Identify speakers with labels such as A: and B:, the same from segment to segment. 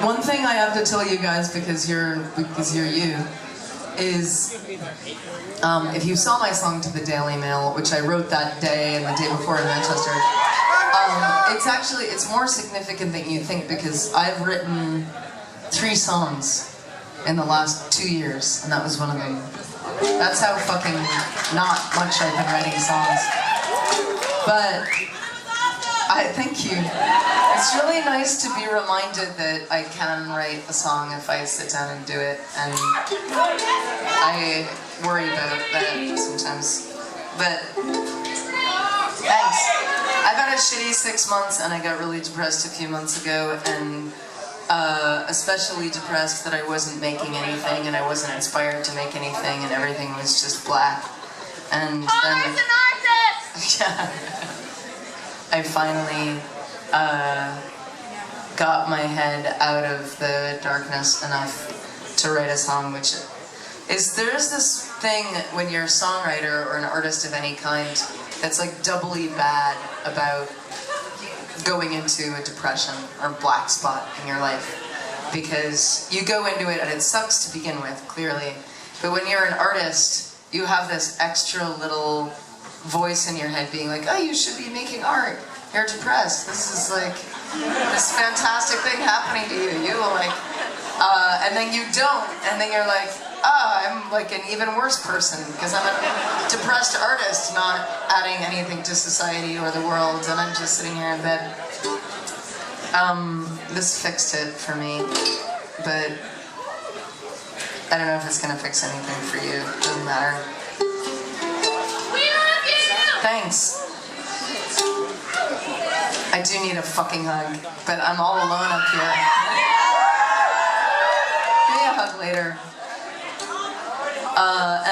A: One thing I have to tell you guys, because you're you, is if you saw my song to the Daily Mail, which I wrote that day and the day before in Manchester, it's more significant than you think, because I've written 3 songs in the last 2 years, and that was one of them. That's how fucking not much I've been writing songs. But I thank you. It's really nice to be reminded that I can write a song if I sit down and do it, and I worry about that sometimes. But thanks. I've had a shitty 6 months, and I got really depressed a few months ago, and especially depressed that I wasn't making anything, and I wasn't inspired to make anything, and everything was just black. And then,
B: an artist!
A: yeah, I finally got my head out of the darkness enough to write a song, which is, there's this thing when you're a songwriter or an artist of any kind that's like doubly bad about going into a depression or black spot in your life, because you go into it and it sucks to begin with, clearly, but when you're an artist, you have this extra little voice in your head being like, oh, you should be making art, you're depressed, this is like this fantastic thing happening to you, you will like, and then you don't, and then you're like, I'm like an even worse person because I'm a depressed artist, not adding anything to society or the world, and I'm just sitting here in bed. This fixed it for me, but I don't know if it's gonna fix anything for you. Doesn't matter.
B: We love you!
A: Thanks. I do need a fucking hug, but I'm all alone up here. Give me a hug later.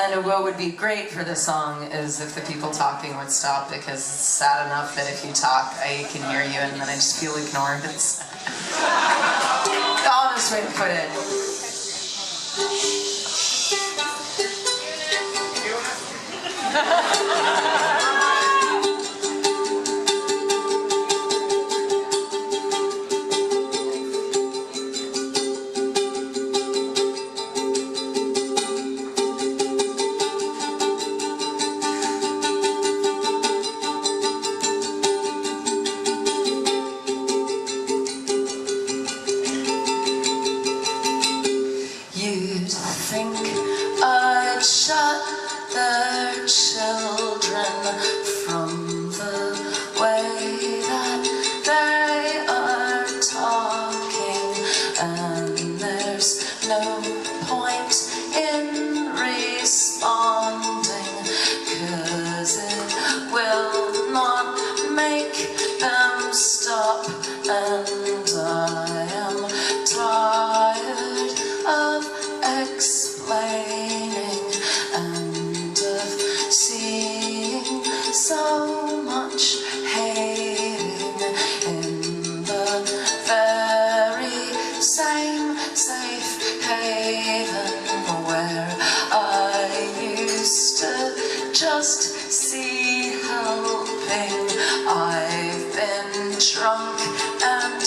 A: And what would be great for this song is if the people talking would stop, because it's sad enough that if you talk, I can hear you and then I just feel ignored. It's the honest way to put it. You'd think I'd shut their children from the way that they are talking, and there's no point in responding, 'cause it will not make them stop, and I am tired of explaining and of seeing so much hating in the very same safe haven where I used to just see helping. I've been drunk and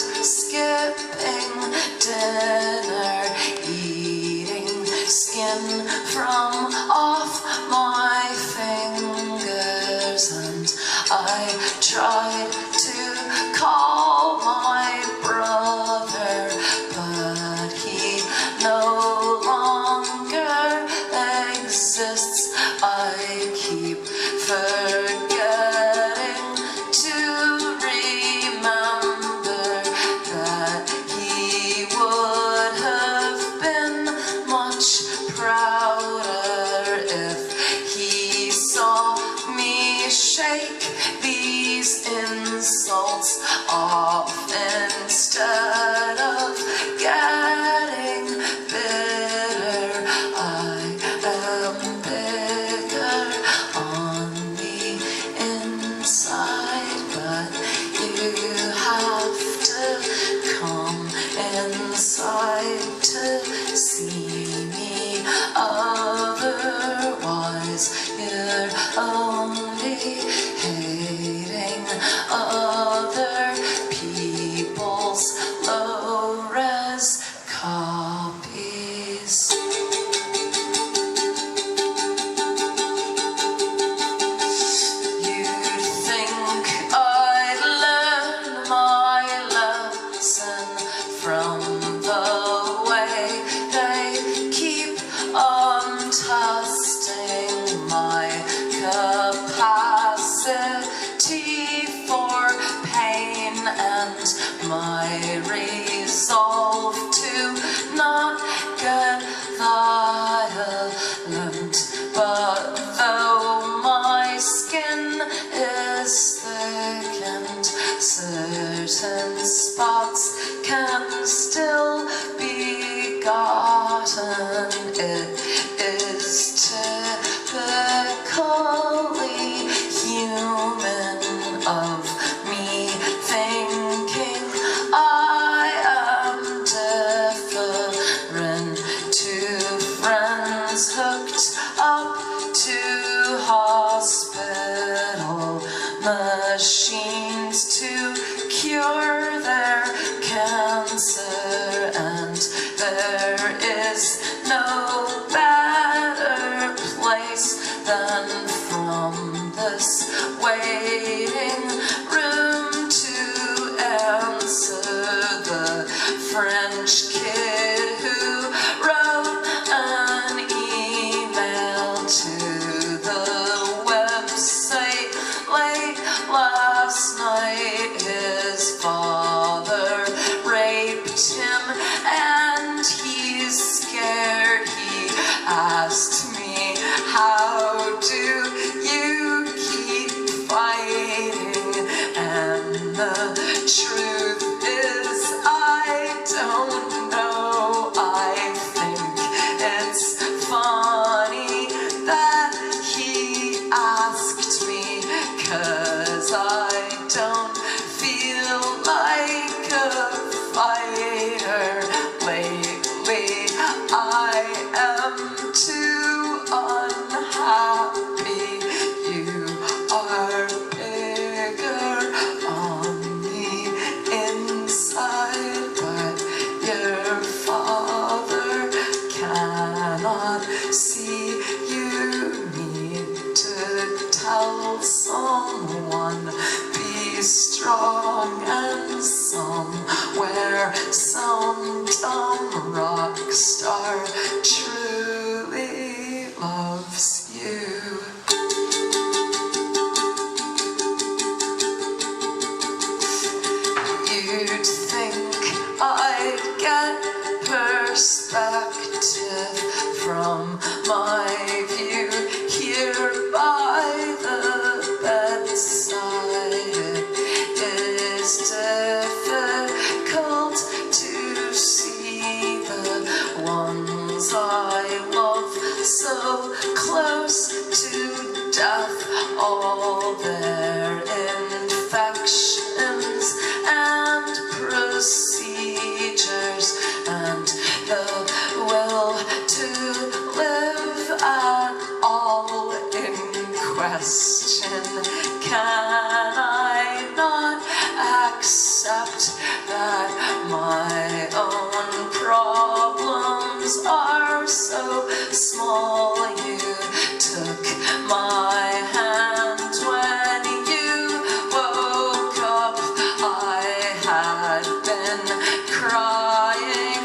A: I resolve to not get violent, but though my skin is thick and certain spots can still be gotten, it is typically human of me thinking I am different to friends hooked up to hospital machines to cure their cancer, and there is no better place than from this waiting room to answer the French kid who wrote an email to the website late last night. His father raped him and he's scared. He asked me, how do you keep fighting? And the truth is I don't know. I think it's funny that he asked me, 'cause I don't feel like a fighter lately. I am too unhappy. You are bigger on the inside, but your father cannot see. You need to tell someone. Be strong, and somewhere some dumb rock star truly loves you. You'd think I'd get perspective from my view here by the bedside. It is difficult to see the ones I love so close to death, all their infections and procedures, and the will to live at all in question. Can I not accept that my own problems are so small? You took my hand when you woke up. I had been crying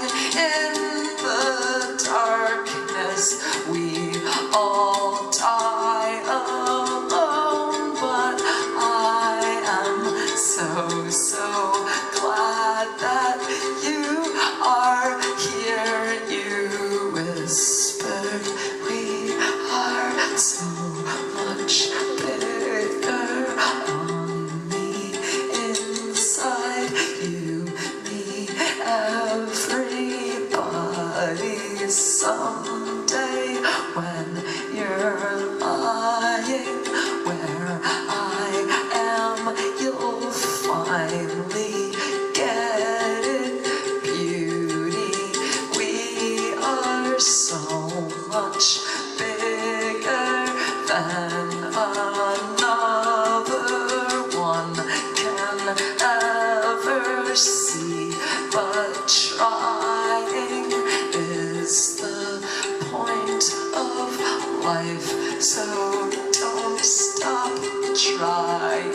A: in the darkness. We all die alone, but I am so glad that you are here. You whispered, we are so much bigger on the inside. You, me, everybody. Someday when you're lying where I am, you'll finally get it. Beauty, we are so much bigger than another one can ever see, but trying is the point of life, so don't stop trying.